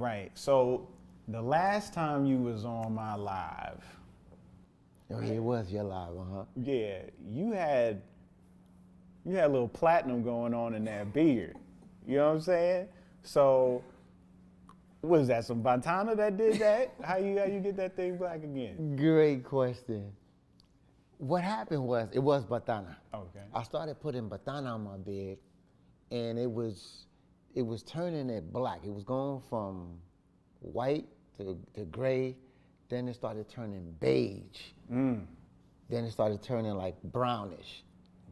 Right. So the last time you was on my live, Oh, yeah, it was your live, yeah, you had a little platinum going on in that beard. You know what I'm saying? So what is that? Some Batana that did that? How you get that thing black again? Great question. What happened was, it was Batana. Okay. I started putting Batana on my beard, and it was turning it black. It was going from white to gray, then it started turning beige. Then it started turning like brownish.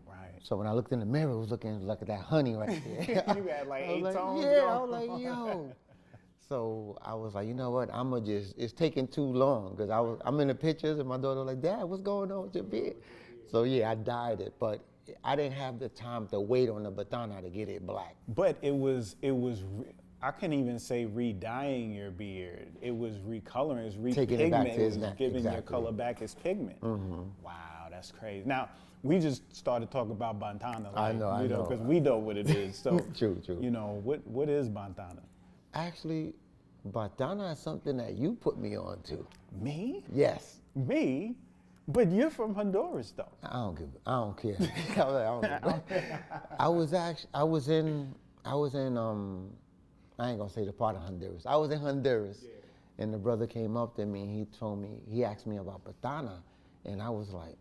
Right. So when I looked in the mirror, it was looking like that honey right there. You had like I was 8 like, tones yeah, going I was like, yo. So I was like, you know what? It's taking too long, because I'm in the pictures and my daughter was like, Dad, what's going on with your beard? So yeah, I dyed it, but I didn't have the time to wait on the Batana to get it black. But I can't even say re-dyeing your beard. It was recoloring, it's Taking it back to repigment, its it was giving your color back its pigment. Wow, that's crazy. Now, we just started talking about Batana. I know. Because we know what it is. So, True. You know, what is Batana? Actually, Batana is something that you put me on to. Me? Yes. Me? But you're from Honduras, though. I don't care. I was in, I ain't gonna say the part of Honduras. I was in Honduras, and the brother came up to me and he asked me about Batana, and I was like,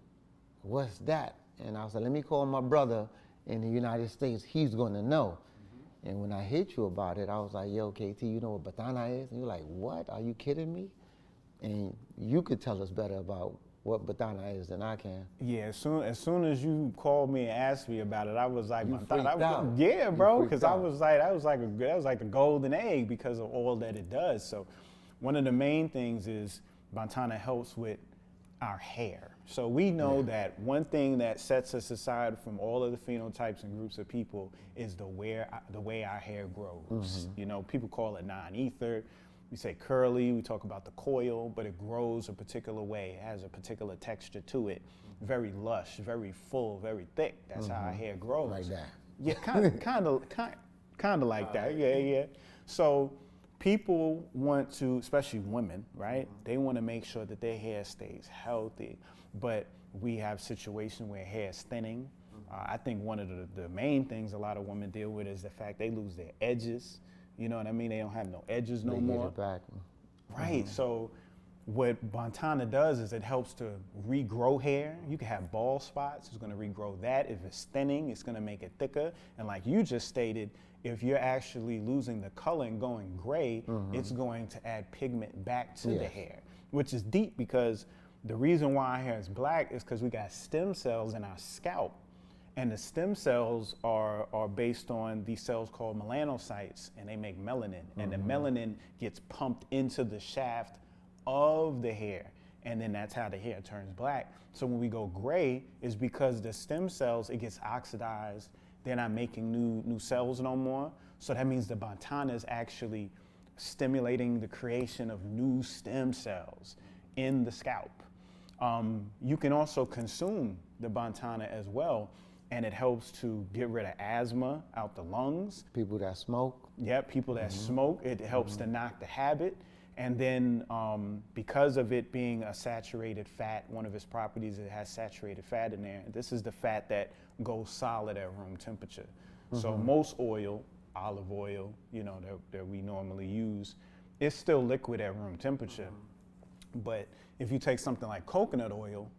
what's that? And I was like, let me call my brother in the United States, he's gonna know. And when I hit you about it, I was like, yo, KT, you know what Batana is? And you're like, what? Are you kidding me? And you could tell us better about what Batana is than I can. Yeah, as soon as you called me and asked me about it, I was like, You freaked out. Yeah, bro, because I out. was like, that was like the golden egg because of all that it does. So, one of the main things is Batana helps with our hair. So we know that one thing that sets us aside from all of the phenotypes and groups of people is the way our hair grows. You know, people call it non-ether. We say curly, we talk about the coil, but it grows a particular way. It has a particular texture to it. Very lush, very full, very thick. That's how our hair grows. Like that. Yeah, kind of like that. Yeah. So people want to, especially women, right? They want to make sure that their hair stays healthy, but we have situations where hair is thinning. I think one of the main things a lot of women deal with is the fact they lose their edges. You know what I mean? They don't have no edges no more. They get it back. Right. So what Batana does is it helps to regrow hair. You can have bald spots. It's going to regrow that. If it's thinning, it's going to make it thicker. And like you just stated, if you're actually losing the color and going gray, it's going to add pigment back to the hair, which is deep because the reason why our hair is black is because we got stem cells in our scalp. And the stem cells are based on these cells called melanocytes, and they make melanin. And the melanin gets pumped into the shaft of the hair, and then that's how the hair turns black. So when we go gray, is because the stem cells, it gets oxidized. They're not making new cells no more. So that means the Batana is actually stimulating the creation of new stem cells in the scalp. You can also consume the Batana as well, and it helps to get rid of asthma out the lungs. People that smoke. Yeah, people that smoke, it helps to knock the habit. And then because of it being a saturated fat, one of its properties, it has saturated fat in there. This is the fat that goes solid at room temperature. So most oil, olive oil, you know, that we normally use, it's still liquid at room temperature. But if you take something like coconut oil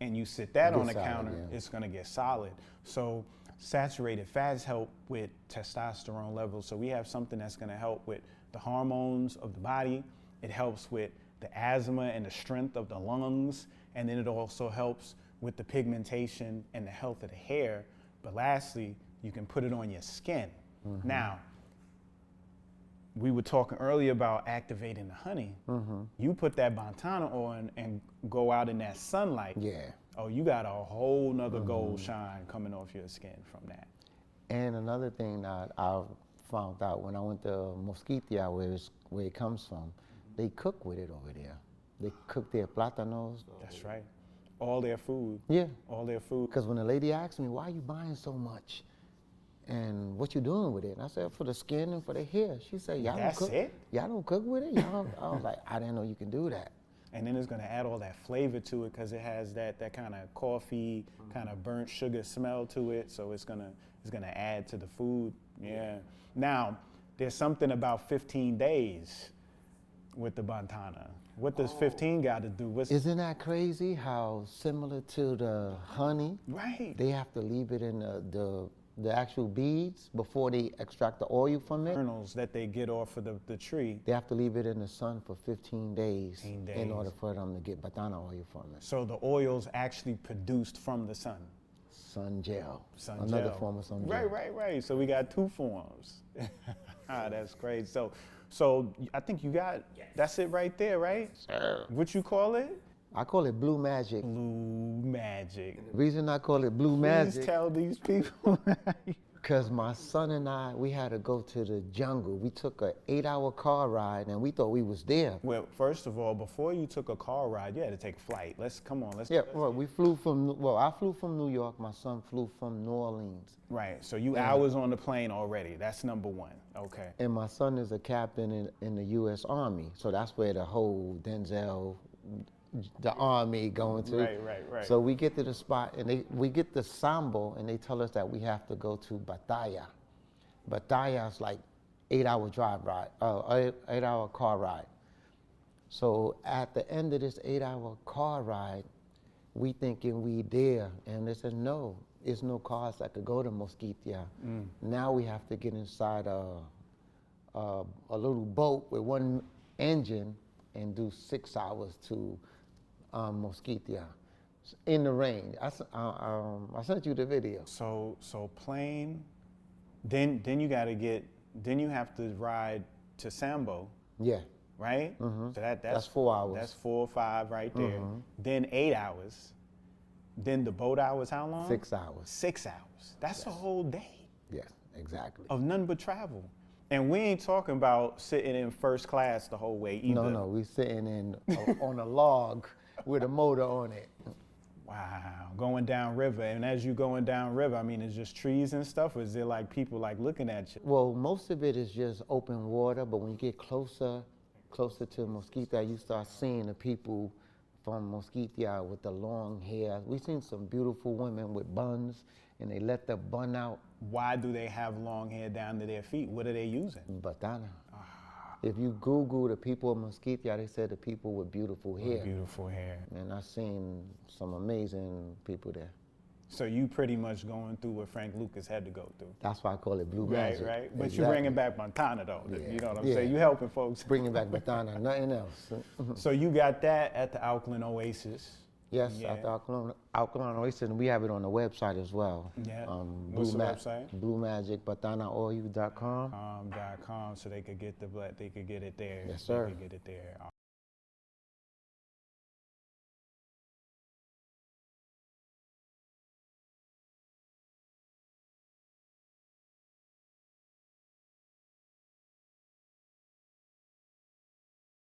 and you sit that on the counter, it's gonna get solid. So saturated fats help with testosterone levels. So we have something that's gonna help with the hormones of the body. It helps with the asthma and the strength of the lungs. And then it also helps with the pigmentation and the health of the hair. But lastly, you can put it on your skin. Now, we were talking earlier about activating the honey. You put that Batana on and go out in that sunlight. Yeah. Oh, you got a whole nother gold shine coming off your skin from that. And another thing that I found out when I went to Mosquito, where it comes from, they cook with it over there. They cook their plátanos. That's right. All their food. Yeah. All their food. Because when the lady asked me, why are you buying so much? And what you doing with it? And I said, for the skin and for the hair. She said, y'all don't That's cook. it? Y'all don't cook with it? Y'all, I was like, I didn't know you can do that. And then it's gonna add all that flavor to it because it has that kind of coffee, kind of burnt sugar smell to it. So it's gonna add to the food. Yeah. Now, there's something about 15 days with the Batana. What does 15 got to do? Isn't that crazy how similar to the honey? Right. They have to leave it in the actual beads before they extract the oil from it. Kernels that they get off of the tree. They have to leave it in the sun for 15 days, 15 days in order for them to get Batana oil from it. So the oil's actually produced from the sun. Sun gel. Sun Another gel. form of sun gel. Right. So we got two forms. That's crazy. So I think you got, that's it right there, right? Sure. What you call it? I call it blue magic. Blue magic. The reason I call it blue Please magic, tell these people. because my son and I, we had to go to the jungle. We took an 8-hour car ride and we thought we was there. Well, first of all, before you took a car ride, you had to take a flight. Let's Yeah, well, we flew from, well, I flew from New York. My son flew from New Orleans. Right, so you hours on the plane already. That's number one. Okay. And my son is a captain in the U.S. Army. So that's where the whole Denzel, the Army going to. Right. So we get to the spot and we get the Sambo and they tell us that we have to go to Bataya. Bataya is like 8-hour drive ride, 8-hour car ride. So at the end of this 8-hour car ride, we thinking we there, and they said no, it's no cars that could go to Mosquito. Now we have to get inside a little boat with one engine and do 6 hours to Mosquito in the rain. I sent you the video. So plane, then you you have to ride to Sambo, Yeah. right? So That's 4 hours. That's 4 or 5 right there. Then 8 hours. Then the boat hours, how long? 6 hours. 6 hours. That's a whole day Yeah, exactly. of none but travel. And we ain't talking about sitting in first class the whole way either. No, we sitting in on a log with a motor on it. Wow, going down river. And as you going down river, I mean, it's just trees and stuff, or is there like people like looking at you? Well, most of it is just open water, but when you get closer to Mosquito, you start seeing the people from Mosquito with the long hair. We've seen some beautiful women with buns, and they let the bun out. Why do they have long hair down to their feet? What are they using? Batana. If you Google the people of Mosquito, they said the people with beautiful hair. Beautiful hair. And I've seen some amazing people there. So you pretty much going through what Frank Lucas had to go through. That's why I call it blue magic. Right. But Exactly. you're bringing back Montana though. Yeah. You know what I'm Yeah. saying? You helping folks. Bringing back Batana, nothing else. So you got that at the Auckland Oasis. Yes, Yeah. at the Auckland Oasis, and we have it on the website as well. Yeah. What's the website? BlueMagicBatanaOil.com. .com, so they could get it there. Yes, sir. They could get it there.